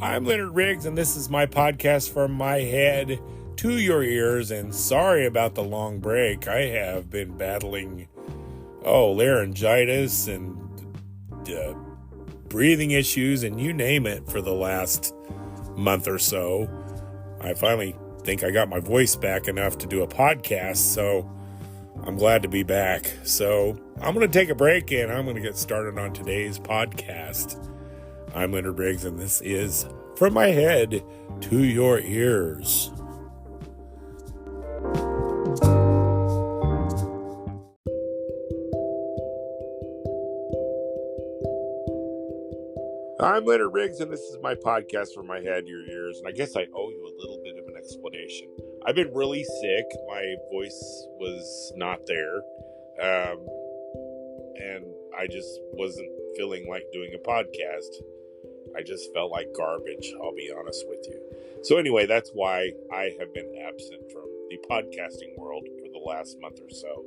I'm Leonard Riggs, and this is my podcast from my head to your ears. And sorry about the long break. I have been battling, laryngitis and breathing issues, and you name it, for the last month or so. I finally think I got my voice back enough to do a podcast, so I'm glad to be back. So I'm going to take a break, and I'm going to get started on today's podcast. I'm Leonard Riggs, and this is From My Head to Your Ears. I'm Leonard Riggs, and this is my podcast From My Head to Your Ears. And I guess I owe you a little bit of an explanation. I've been really sick. My voice was not there. And I just wasn't feeling like doing a podcast. I just felt like garbage, I'll be honest with you. So anyway, that's why I have been absent from the podcasting world for the last month or so.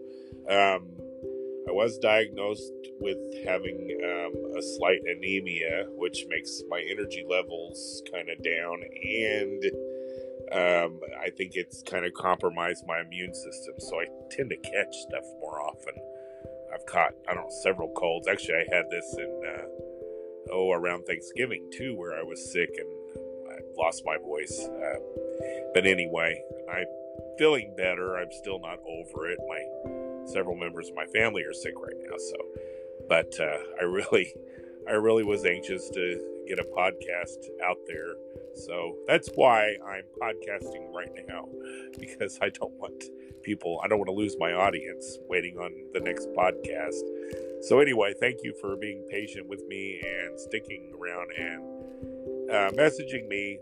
I was diagnosed with having a slight anemia, which makes my energy levels kind of down, and I think it's kind of compromised my immune system, so I tend to catch stuff more often. I've caught, several colds. Actually, I had this in around Thanksgiving too, where I was sick and I lost my voice. But anyway, I'm feeling better. I'm still not over it. Several members of my family are sick right now, but I really was anxious to get a podcast out there. So that's why I'm podcasting right now, because I don't want to lose my audience waiting on the next podcast. So anyway, thank you for being patient with me and sticking around and messaging me,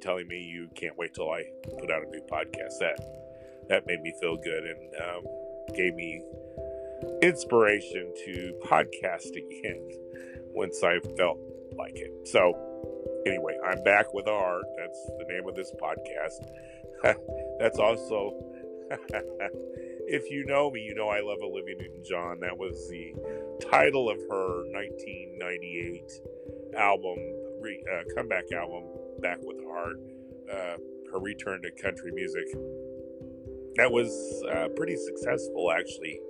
telling me you can't wait till I put out a new podcast. That made me feel good and gave me inspiration to podcast again once I felt like it. So anyway, I'm back with a heart. That's the name of this podcast. That's also... If you know me, you know I love Olivia Newton-John. That was the title of her 1998 album, comeback album, Back with a Heart, her return to country music. That was pretty successful, actually.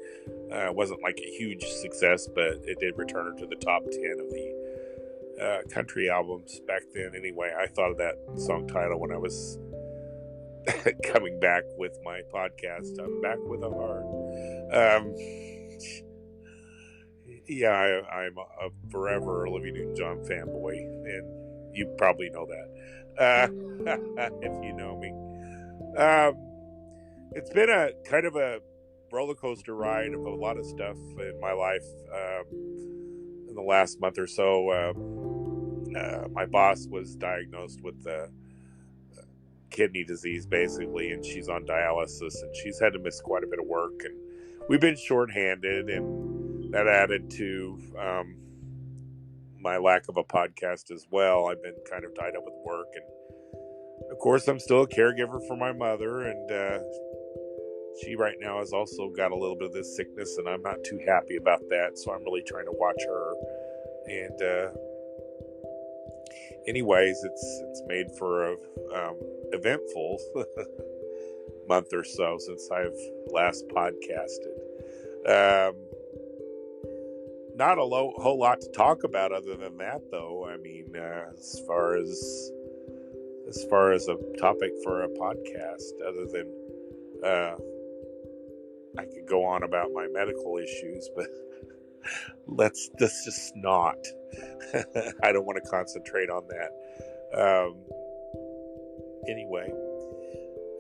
It wasn't like a huge success, but it did return her to the top 10 of the country albums back then. Anyway, I thought of that song title when I was coming back with my podcast. I'm back with a heart. I'm a forever Olivia Newton-John fanboy, and you probably know that if you know me. It's been a kind of a roller coaster ride of a lot of stuff in my life in the last month or so. My boss was diagnosed with kidney disease, basically, and she's on dialysis, and she's had to miss quite a bit of work, and we've been shorthanded, and that added to my lack of a podcast as well. I've been kind of tied up with work, and of course I'm still a caregiver for my mother, and she right now has also got a little bit of this sickness, and I'm not too happy about that, so I'm really trying to watch her. And anyways, it's made for a eventful month or so since I've last podcasted. Not a whole lot to talk about other than that, though. I mean, as far as a topic for a podcast, other than I could go on about my medical issues, but let's just not. I don't want to concentrate on that. Anyway,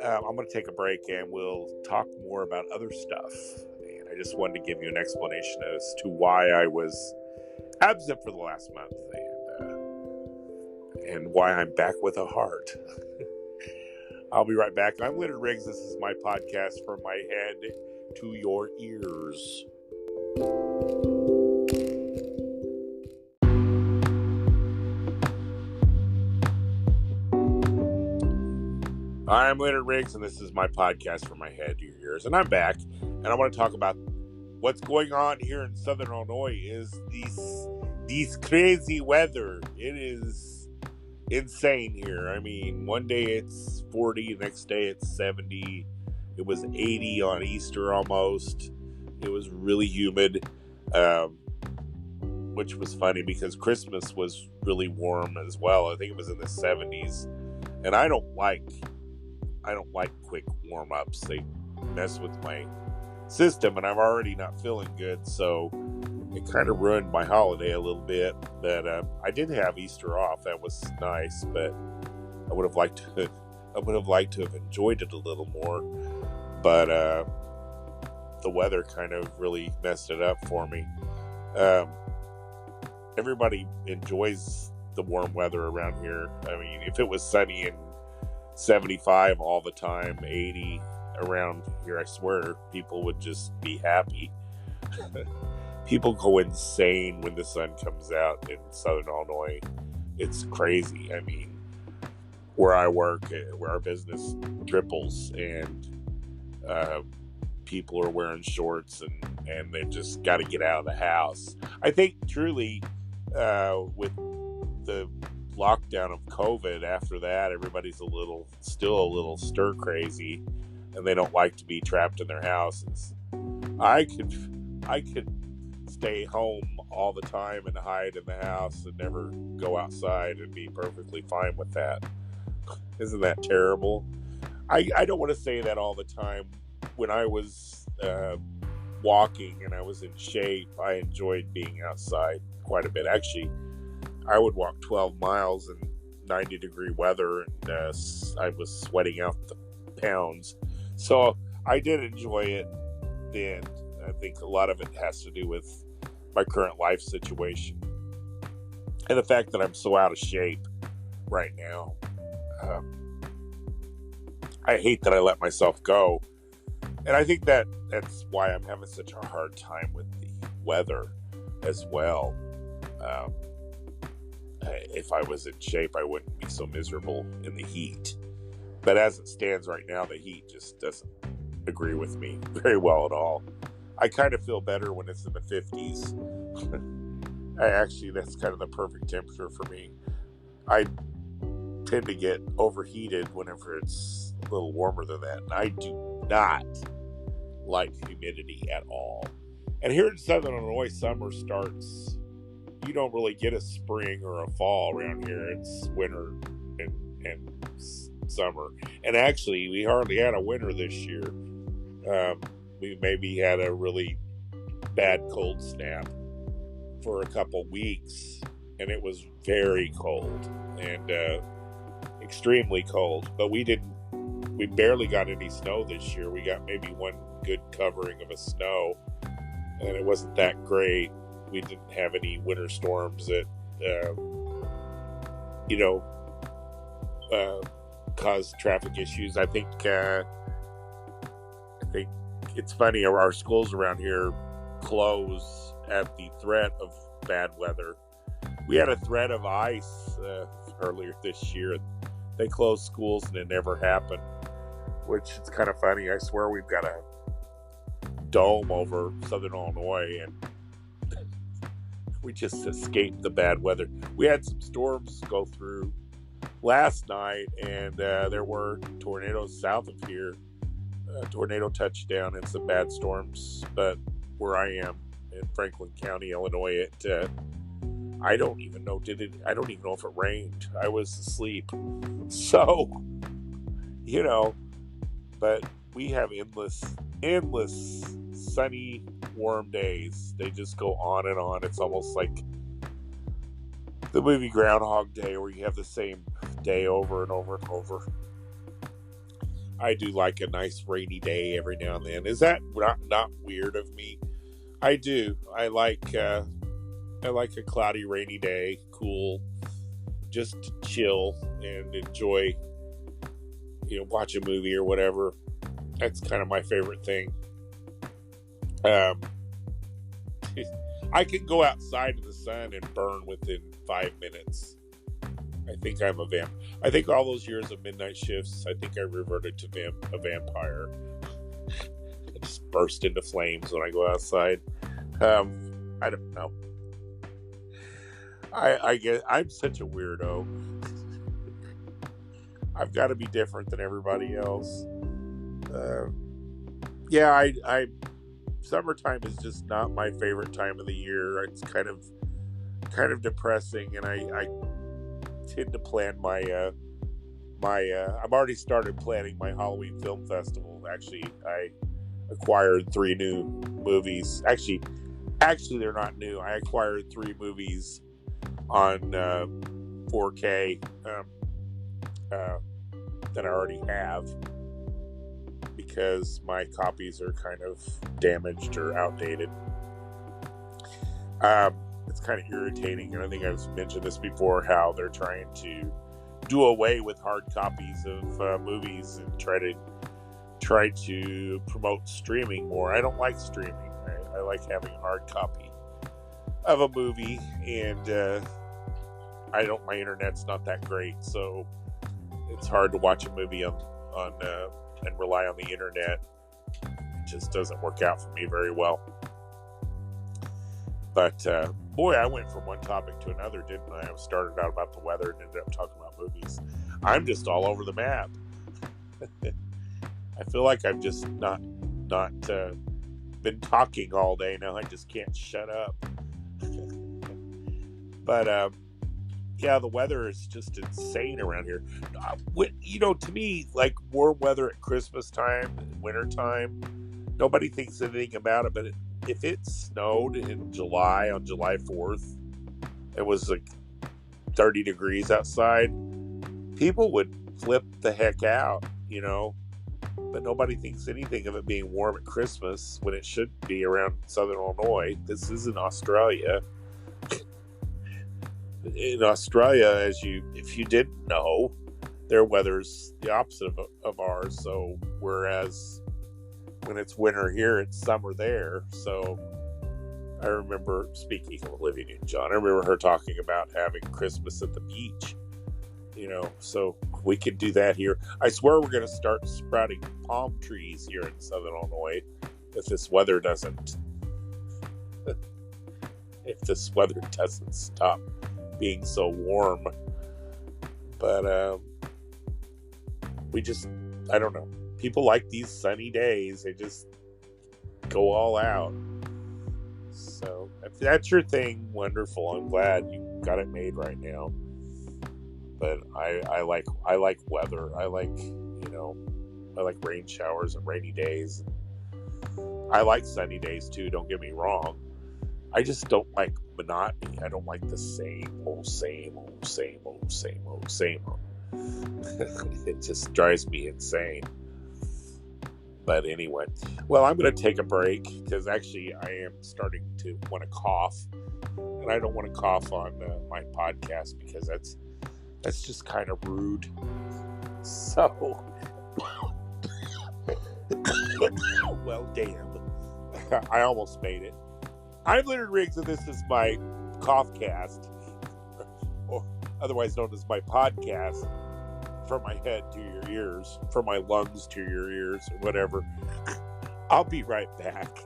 I'm going to take a break and we'll talk more about other stuff. And I just wanted to give you an explanation as to why I was absent for the last month and why I'm back with a heart. I'll be right back. I'm Leonard Riggs. This is my podcast From My Head to Your Ears. I'm Leonard Riggs, and this is my podcast From My Head to Your Ears. And I'm back, and I want to talk about what's going on here in Southern Illinois is these crazy weather. It is insane here. I mean, one day it's 40, next day it's 70. It was 80 on Easter almost. It was really humid, which was funny because Christmas was really warm as well. I think it was in the 70s. And I don't like quick warm-ups. They mess with my system, and I'm already not feeling good, so it kind of ruined my holiday a little bit. But I did have Easter off. That was nice, but I would have liked to have enjoyed it a little more. But the weather kind of really messed it up for me. Everybody enjoys the warm weather around here. I mean, if it was sunny and 75 all the time, 80 around here, I swear people would just be happy. People go insane when the sun comes out in Southern Illinois. It's crazy. I mean, where I work, where our business triples, and people are wearing shorts and they just got to get out of the house. I think truly with the lockdown of COVID, after that, everybody's still a little stir crazy, and they don't like to be trapped in their houses. I could stay home all the time and hide in the house and never go outside and be perfectly fine with that. Isn't that terrible? I don't want to say that all the time. When I was walking and I was in shape, I enjoyed being outside quite a bit. Actually, I would walk 12 miles in 90-degree weather, and I was sweating out the pounds. So I did enjoy it then. I think a lot of it has to do with my current life situation and the fact that I'm so out of shape right now. I hate that I let myself go. And I think that's why I'm having such a hard time with the weather as well. If I was in shape, I wouldn't be so miserable in the heat. But as it stands right now, the heat just doesn't agree with me very well at all. I kind of feel better when it's in the 50s. That's kind of the perfect temperature for me. I tend to get overheated whenever it's a little warmer than that. And I do not like humidity at all. And here in Southern Illinois, summer starts. You don't really get a spring or a fall around here. It's winter and summer. And actually, we hardly had a winter this year. We maybe had a really bad cold snap for a couple weeks, and it was very cold and extremely cold. But we barely got any snow this year. We got maybe one good covering of a snow, and it wasn't that great. We didn't have any winter storms that caused traffic issues. I think it's funny, our schools around here close at the threat of bad weather. We had a threat of ice earlier this year. They closed schools and it never happened, which is kind of funny. I swear we've got a dome over Southern Illinois, and we just escaped the bad weather. We had some storms go through last night, and there were tornadoes south of here. Tornado touchdown and some bad storms. But where I am in Franklin County, Illinois, I don't even know if it rained. I was asleep. So, but we have endless sunny, warm days. They just go on and on. It's almost like the movie Groundhog Day, where you have the same day over and over and over. I do like a nice rainy day every now and then. Is that not weird of me? I do. I like a cloudy, rainy day, cool, just to chill and enjoy, watch a movie or whatever. That's kind of my favorite thing. I can go outside in the sun and burn within 5 minutes. I think I'm a vamp. I think all those years of midnight shifts, I think I reverted to a vampire. I just burst into flames when I go outside. I don't know. I guess I'm such a weirdo. I've got to be different than everybody else. Yeah, I summertime is just not my favorite time of the year. It's kind of depressing, and I tend to plan my I've already started planning my Halloween film festival. Actually, I acquired 3 new movies. Actually, they're not new. I acquired 3 movies on 4K that I already have, because my copies are kind of damaged or outdated. It's kind of irritating, and I think I've mentioned this before, how they're trying to do away with hard copies of movies and try to promote streaming more. I don't like streaming. I like having a hard copy of a movie, and my internet's not that great, so it's hard to watch a movie on and rely on the internet. It just doesn't work out for me very well. But boy, I went from one topic to another, didn't I? I started out about the weather and ended up talking about movies. I'm just all over the map. I feel like I've just not been talking all day now. I just can't shut up. But yeah, the weather is just insane around here. To me, like warm weather at Christmas time, winter time, nobody thinks anything about it. But if it snowed in July, on July 4th, it was like 30 degrees outside, people would flip the heck out, But nobody thinks anything of it being warm at Christmas when it should be around Southern Illinois. This isn't Australia. In Australia, if you didn't know, their weather's the opposite of ours. So whereas when it's winter here, it's summer there. So I remember, speaking of Olivia Newton-John, I remember her talking about having Christmas at the beach. So we could do that here. I swear we're going to start sprouting palm trees here in Southern Illinois if this weather doesn't stop being so warm. But I don't know. People like these sunny days. They just go all out. So if that's your thing, wonderful. I'm glad you got it made right now. But I like weather. I like rain showers and rainy days. I like sunny days too, don't get me wrong. I just don't like monotony. I don't like the same old. It just drives me insane. But anyway, well, I'm going to take a break because actually I am starting to want to cough, and I don't want to cough on my podcast because that's just kind of rude. So, well, damn, I almost made it. I'm Leonard Riggs, and this is my Coughcast, or otherwise known as my podcast, from my head to your ears, from my lungs to your ears, or whatever. I'll be right back.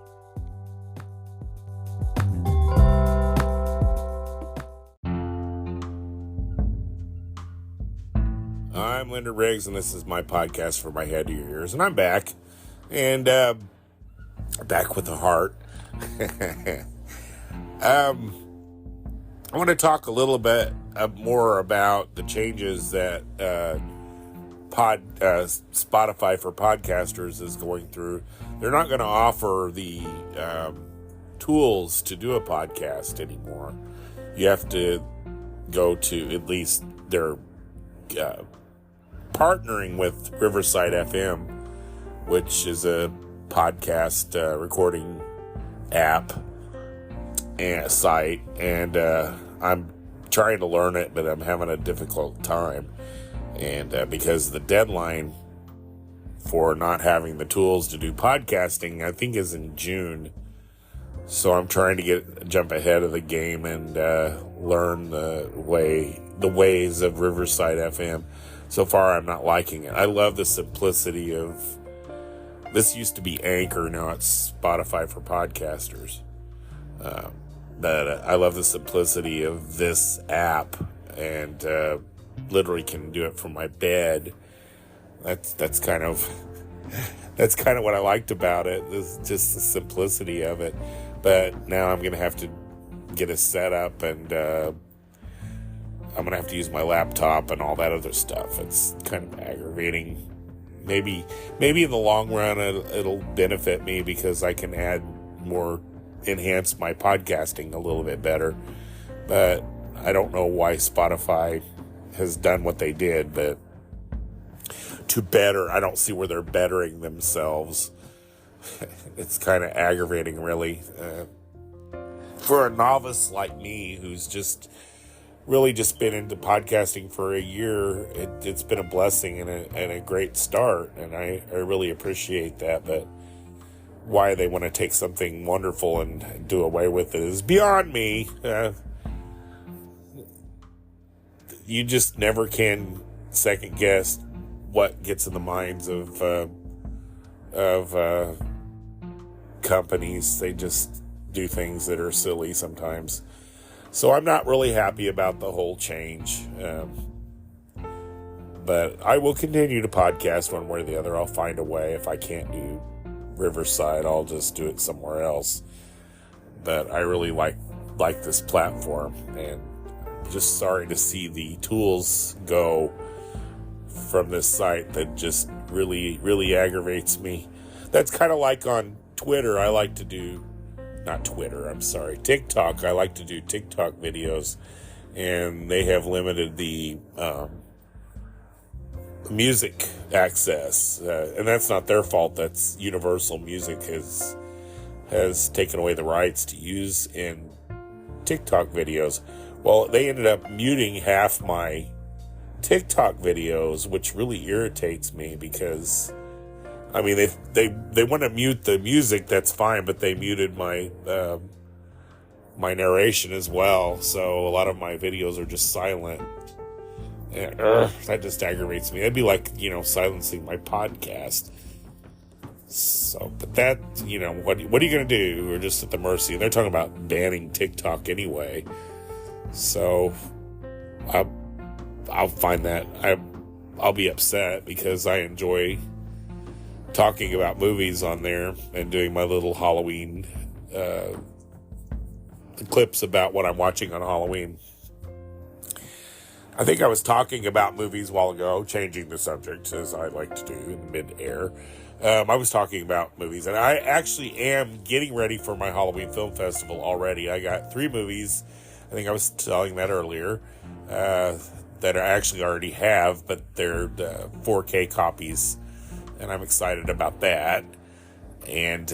I'm Leonard Riggs, and this is my podcast from my head to your ears, and I'm back, and back with a heart. I want to talk a little bit more about the changes that Spotify for podcasters is going through. They're not going to offer the tools to do a podcast anymore. You have to go to, at least they're partnering with Riverside FM, which is a podcast recording app and site, and I'm trying to learn it, but I'm having a difficult time, and because the deadline for not having the tools to do podcasting, I think, is in June. So I'm trying to jump ahead of the game and learn the ways of Riverside FM. So far, I'm not liking it. I love the simplicity of. This used to be Anchor, now it's Spotify for podcasters. But I love the simplicity of this app, and literally can do it from my bed. That's kind of what I liked about it. Is just the simplicity of it. But now I'm gonna have to get a setup, and I'm gonna have to use my laptop and all that other stuff. It's kind of aggravating. Maybe in the long run it'll benefit me because I can enhance my podcasting a little bit better. But I don't know why Spotify has done what they did, but I don't see where they're bettering themselves. It's kind of aggravating, really. For a novice like me who's just been into podcasting for a year, it's been a blessing and a great start, and I really appreciate that. But why they want to take something wonderful and do away with it is beyond me. You just never can second guess what gets in the minds of companies. They just do things that are silly sometimes. So I'm not really happy about the whole change. But I will continue to podcast one way or the other. I'll find a way. If I can't do Riverside, I'll just do it somewhere else. But I really like this platform, and I'm just sorry to see the tools go from this site. That just really, really aggravates me. That's kind of like on Twitter. TikTok. I like to do TikTok videos, and they have limited the music access, and that's not their fault. That's Universal Music has taken away the rights to use in TikTok videos. Well, they ended up muting half my TikTok videos, which really irritates me because, I mean, they want to mute the music, that's fine, but they muted my my narration as well, so a lot of my videos are just silent. And, that just aggravates me. That'd be like, silencing my podcast. So, but that, what are you going to do? We're just at the mercy. They're talking about banning TikTok anyway. So, I'll find that. I'll be upset because I enjoy talking about movies on there and doing my little Halloween clips about what I'm watching on Halloween. I think I was talking about movies a while ago, changing the subject as I like to do in mid-air. I was talking about movies, and I actually am getting ready for my Halloween Film Festival already. I got 3 movies, I think I was telling that earlier, that I actually already have, but they're 4K copies, and I'm excited about that. And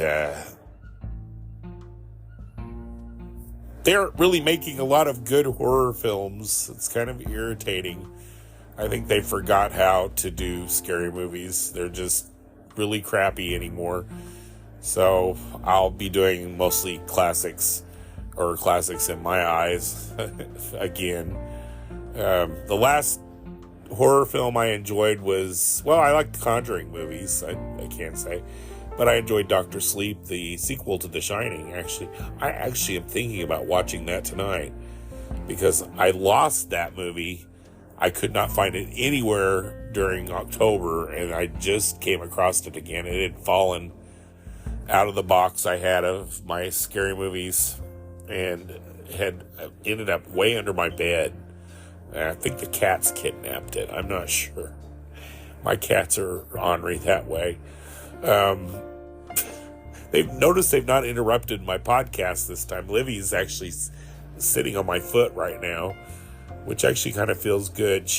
they aren't really making a lot of good horror films. It's kind of irritating. I think they forgot how to do scary movies. They're just really crappy anymore. So I'll be doing mostly classics, or classics in my eyes, again. The last horror film I enjoyed was, I like the Conjuring movies, I can't say. But I enjoyed Dr. Sleep, the sequel to The Shining, actually. I actually am thinking about watching that tonight, because I lost that movie. I could not find it anywhere during October, and I just came across it again. It had fallen out of the box I had of my scary movies, and had ended up way under my bed. I think the cats kidnapped it. I'm not sure. My cats are ornery that way. They've noticed they've not interrupted my podcast this time. Livy's actually sitting on my foot right now, which actually kind of feels good.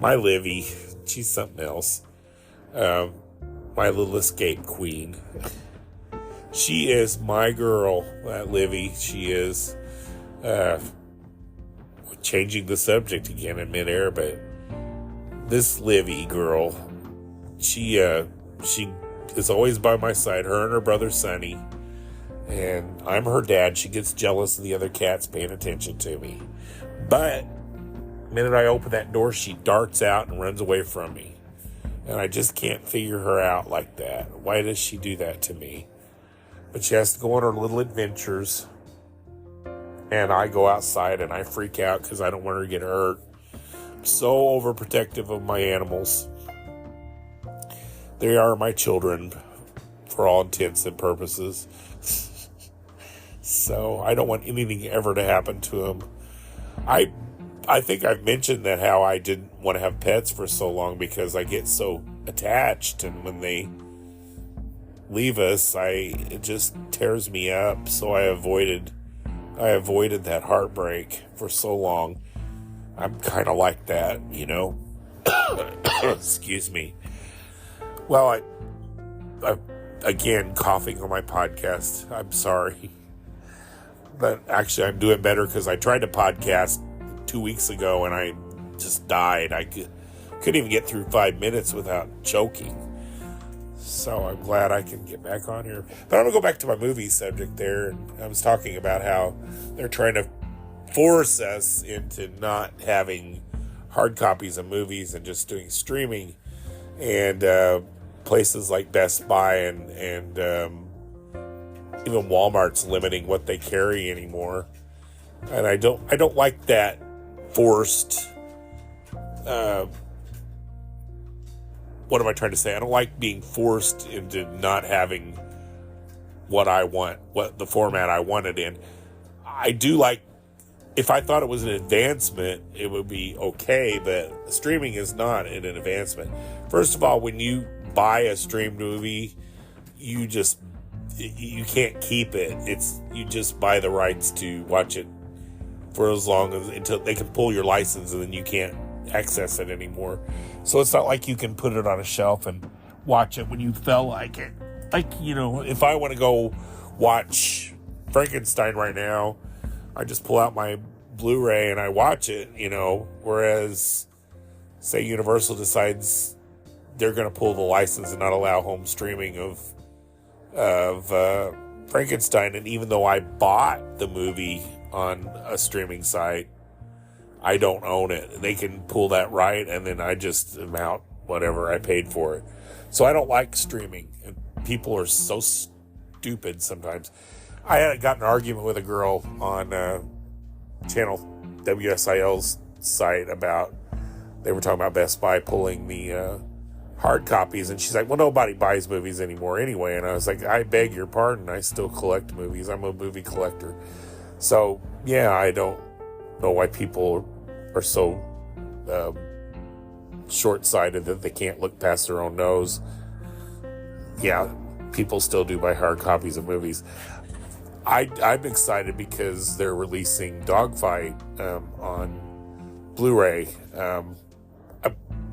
My Livy, she's something else. My little escape queen. She is my girl, Livy. She is, changing the subject again in midair, but this Livy girl, she is always by my side, her and her brother Sonny, and I'm her dad. She gets jealous of the other cats paying attention to me, but the minute I open that door, she darts out and runs away from me, and I just can't figure her out like that. Why does she do that to me? But she has to go on her little adventures, and I go outside and I freak out because I don't want her to get hurt. so overprotective of my animals. They are my children for all intents and purposes. So I don't want anything ever to happen to them. I think I've mentioned that how I didn't want to have pets for so long because I get so attached, and when they leave us, it just tears me up. So I avoided that heartbreak for so long. I'm kind of like that, Excuse me. Well, I again coughing on my podcast. I'm sorry, but actually I'm doing better because I tried to podcast 2 weeks ago and I just died. I couldn't even get through 5 minutes without choking. So I'm glad I can get back on here. But I'm going to go back to my movie subject there. And I was talking about how they're trying to force us into not having hard copies of movies and just doing streaming. And places like Best Buy and even Walmart's limiting what they carry anymore. And I don't like that forced... what am I trying to say? I don't like being forced into not having what I want, what the format I want it in. I do like, if I thought it was an advancement, it would be okay, but streaming is not an advancement. First of all, when you buy a streamed movie, you can't keep it. You just buy the rights to watch it for as long as, until they can pull your license, and then you can't access it anymore. So it's not like you can put it on a shelf and watch it when you feel like it. Like, if I want to go watch Frankenstein right now, I just pull out my Blu-ray and I watch it, whereas, say, Universal decides they're going to pull the license and not allow home streaming of Frankenstein. And even though I bought the movie on a streaming site, I don't own it. They can pull that right, and then I just amount whatever I paid for it. So I don't like streaming. And people are so stupid sometimes. I had gotten an argument with a girl on channel WSIL's site about, they were talking about Best Buy pulling the hard copies, and she's like, well, nobody buys movies anymore anyway. And I was like, I beg your pardon, I still collect movies. I'm a movie collector. So yeah, I don't know why people are so short-sighted that they can't look past their own nose. Yeah, people still do buy hard copies of movies. I'm excited because they're releasing Dogfight on Blu-ray.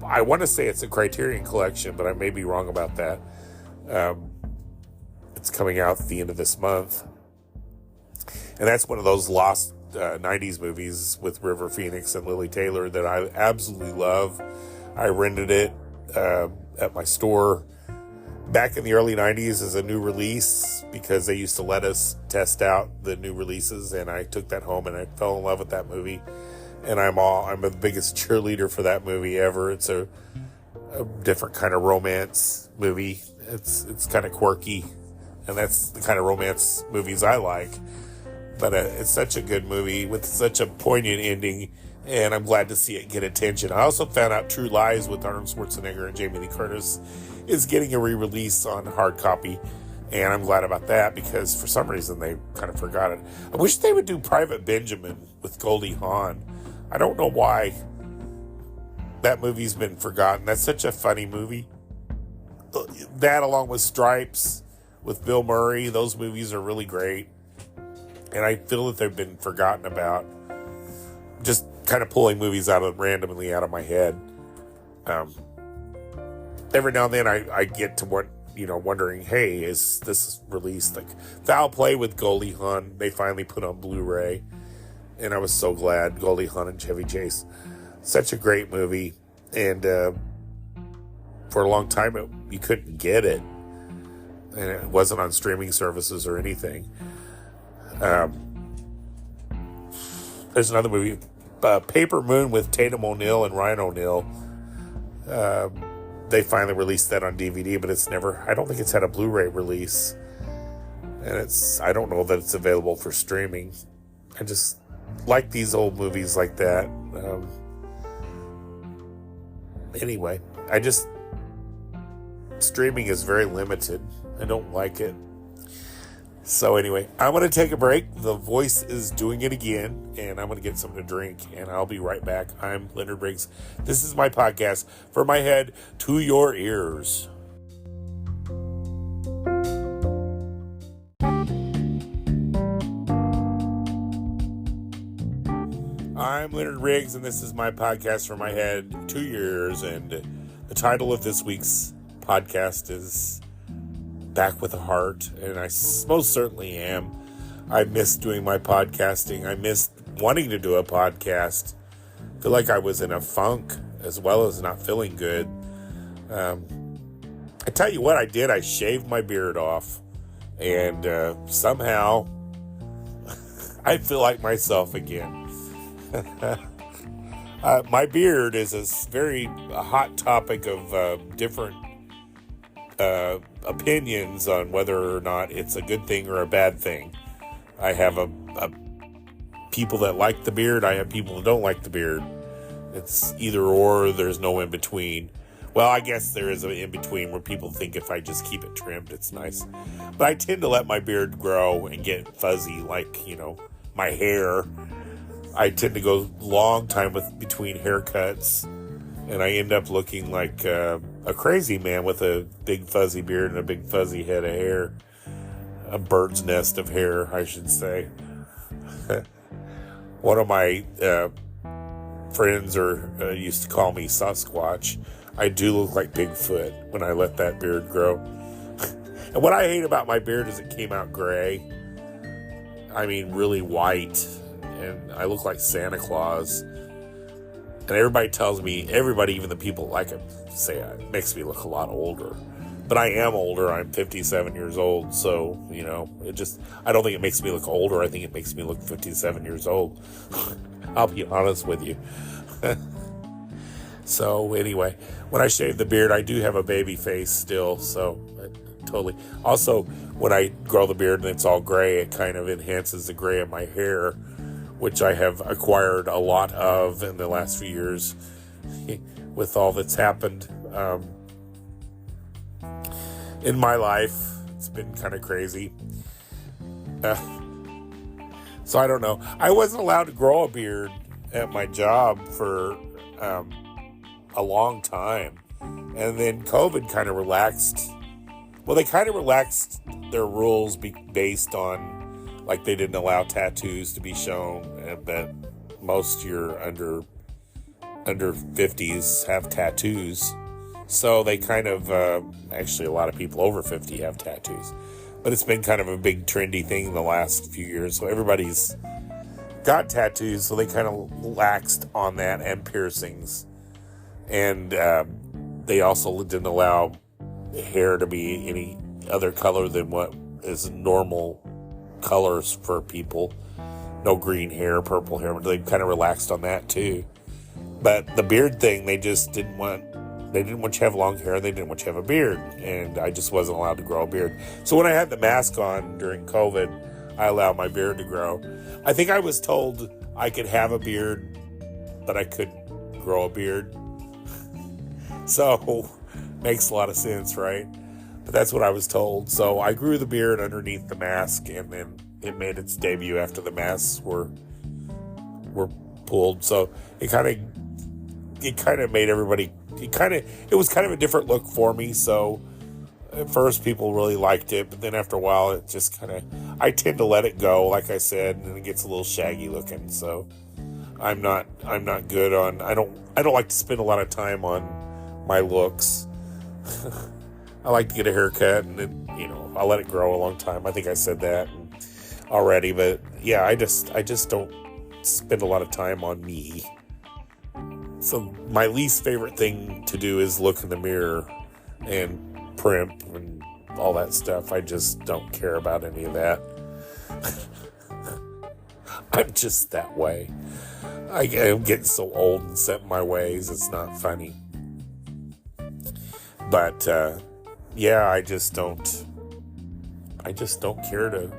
I want to say it's a Criterion Collection, but I may be wrong about that. It's coming out at the end of this month. And that's one of those lost 90s movies with River Phoenix and Lily Taylor that I absolutely love. I rented it at my store back in the early 90s as a new release because they used to let us test out the new releases, and I took that home and I fell in love with that movie. And I'm the biggest cheerleader for that movie ever. It's a different kind of romance movie. It's kind of quirky, and that's the kind of romance movies I like. But it's such a good movie with such a poignant ending, and I'm glad to see it get attention. I also found out True Lies with Arnold Schwarzenegger and Jamie Lee Curtis is getting a re-release on hard copy, and I'm glad about that because for some reason they kind of forgot it. I wish they would do Private Benjamin with Goldie Hawn. I don't know why that movie's been forgotten. That's such a funny movie. That, along with Stripes with Bill Murray, those movies are really great. And I feel that they've been forgotten about. Just kind of pulling movies randomly out of my head. Every now and then I get to wondering, hey, is this released? Like Foul Play with Goldie Hawn, they finally put on Blu-ray. And I was so glad. Goldie Hawn and Chevy Chase. Such a great movie. And for a long time, you couldn't get it. And it wasn't on streaming services or anything. There's another movie, Paper Moon with Tatum O'Neal and Ryan O'Neal. They finally released that on DVD, but I don't think it's had a Blu-ray release. And I don't know that it's available for streaming. I just like these old movies like that. Anyway, streaming is very limited. I don't like it. So anyway, I'm going to take a break. The voice is doing it again, and I'm going to get something to drink, and I'll be right back. I'm Leonard Briggs. This is my podcast, From My Head to Your Ears. I'm Leonard Briggs, and this is my podcast, From My Head to Your Ears, and the title of this week's podcast is Back with a Heart, and I most certainly am. I miss doing my podcasting. I missed wanting to do a podcast. I feel like I was in a funk as well as not feeling good. I tell you what I did. I shaved my beard off, and somehow I feel like myself again. My beard is a hot topic of different opinions on whether or not it's a good thing or a bad thing. I have a people that like the beard. I have people that don't like the beard. It's either or. There's no in between. Well, I guess there is an in between where people think if I just keep it trimmed, it's nice. But I tend to let my beard grow and get fuzzy, like my hair. I tend to go long time between haircuts, and I end up looking like a crazy man with a big fuzzy beard and a big fuzzy head of hair. A bird's nest of hair, I should say. One of my friends used to call me Sasquatch. I do look like Bigfoot when I let that beard grow. And what I hate about my beard is it came out gray. I mean, really white. And I look like Santa Claus. And everybody tells me, even the people that like it, say it makes me look a lot older. But I am older. I'm 57 years old. So, I don't think it makes me look older. I think it makes me look 57 years old. I'll be honest with you. So anyway, when I shave the beard, I do have a baby face still. So totally. Also, when I grow the beard and it's all gray, it kind of enhances the gray of my hair, which I have acquired a lot of in the last few years with all that's happened in my life. It's been kind of crazy. So I don't know. I wasn't allowed to grow a beard at my job for a long time. And then COVID kind of relaxed. Well, they kind of relaxed their rules based on, like, they didn't allow tattoos to be shown, but most your under 50s have tattoos. So they kind of, actually a lot of people over 50 have tattoos. But it's been kind of a big trendy thing in the last few years. So everybody's got tattoos, so they kind of laxed on that, and piercings. And they also didn't allow hair to be any other color than what is normal colors for people. No green hair, purple hair. They kind of relaxed on that too. But the beard thing, they didn't want you to have long hair. They didn't want you to have a beard. And I just wasn't allowed to grow a beard. So when I had the mask on during COVID, I allowed my beard to grow. I think I was told I could have a beard, but I couldn't grow a beard. So makes a lot of sense, right? But that's what I was told. So I grew the beard underneath the mask, and then it made its debut after the masks were pulled. So it kind of made everybody. It was kind of a different look for me. So at first people really liked it, but then after a while it just kind of. I tend to let it go, like I said, and then it gets a little shaggy looking. So I'm not good on. I don't like to spend a lot of time on my looks. I like to get a haircut, and then I'll let it grow a long time. I think I said that already, but yeah, I just don't spend a lot of time on me. So my least favorite thing to do is look in the mirror and primp and all that stuff. I just don't care about any of that. I'm just that way. I'm getting so old and set in my ways, it's not funny. But yeah, I just don't care to.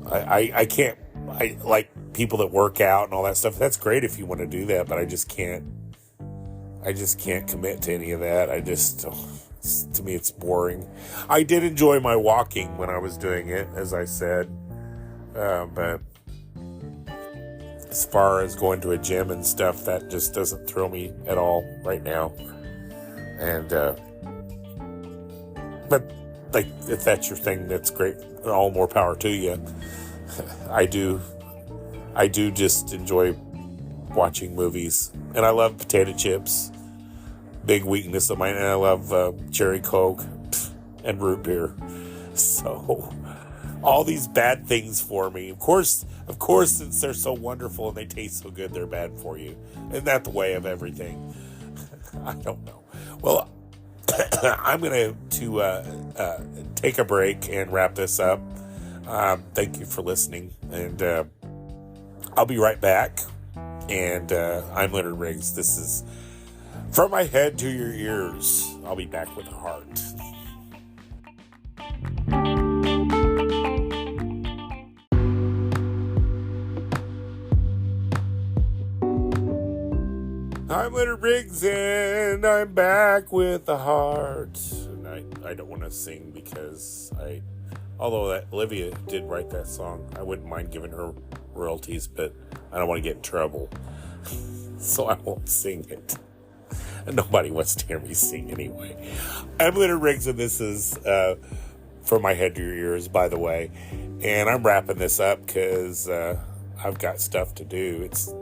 I can't. I like people that work out and all that stuff. That's great if you want to do that, but I just can't I just can't commit to any of that. To me, it's boring. I did enjoy my walking when I was doing it, as I said. But as far as going to a gym and stuff, that just doesn't thrill me at all right now. And, but like, if that's your thing, that's great. All more power to you. I do just enjoy watching movies, and I love potato chips. Big weakness of mine, and I love cherry Coke and root beer. So all these bad things for me. Of course, since they're so wonderful and they taste so good, they're bad for you. Isn't that the way of everything? I don't know. Well, I'm going to take a break and wrap this up. Thank you for listening, and I'll be right back. And I'm Leonard Riggs. This is From My Head to Your Ears. I'll be back with a heart. I'm Leonard Riggs, and I'm back with a heart. And I don't want to sing because although Olivia did write that song, I wouldn't mind giving her royalties, but I don't want to get in trouble. So I won't sing it. And nobody wants to hear me sing anyway. I'm Leonard Riggs, and this is From My Head to Your Ears, by the way. And I'm wrapping this up because I've got stuff to do. It's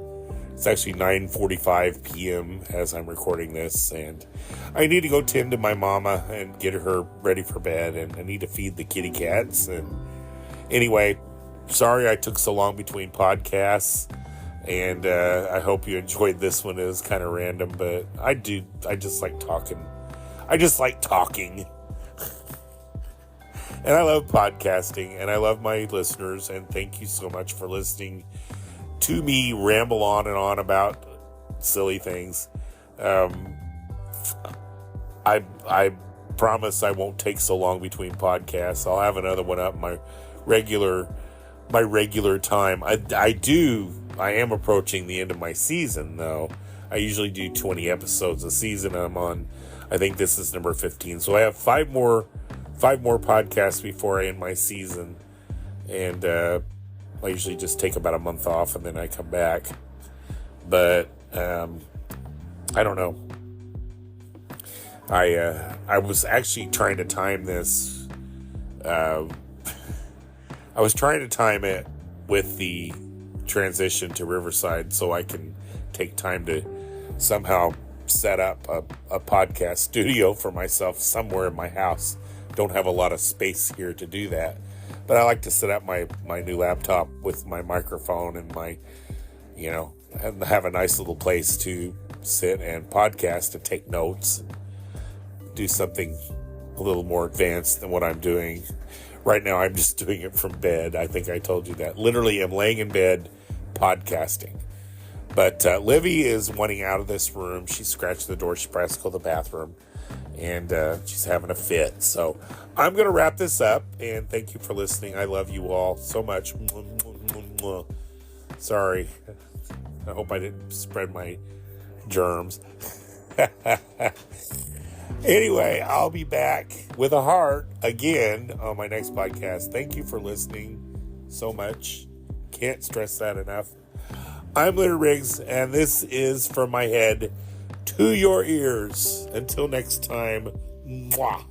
actually 9:45 p.m. as I'm recording this, and I need to go tend to my mama and get her ready for bed, and I need to feed the kitty cats. And anyway, sorry I took so long between podcasts, and I hope you enjoyed this one. It was kind of random, but I just like talking. I just like talking. And I love podcasting, and I love my listeners, and thank you so much for listening to me ramble on and on about silly things. I promise I won't take so long between podcasts. I'll have another one up my regular time. I am approaching the end of my season, though. I usually do 20 episodes a season. I'm on, I think this is number 15. So I have five more podcasts before I end my season. And I usually just take about a month off and then I come back. But I don't know. I was actually trying to time this. I was trying to time it with the transition to Riverside so I can take time to somehow set up a podcast studio for myself somewhere in my house. Don't have a lot of space here to do that. But I like to set up my new laptop with my microphone and and have a nice little place to sit and podcast and take notes. Do something a little more advanced than what I'm doing. Right now, I'm just doing it from bed. I think I told you that. Literally, I'm laying in bed podcasting. But Livy is wanting out of this room. She scratched the door. She probably has to go to the bathroom. And she's having a fit. So I'm going to wrap this up. And thank you for listening. I love you all so much. Sorry. I hope I didn't spread my germs. Anyway, I'll be back with a heart again on my next podcast. Thank you for listening so much. Can't stress that enough. I'm Leonard Riggs, and this is From My Head to Your Ears. Until next time, mwah.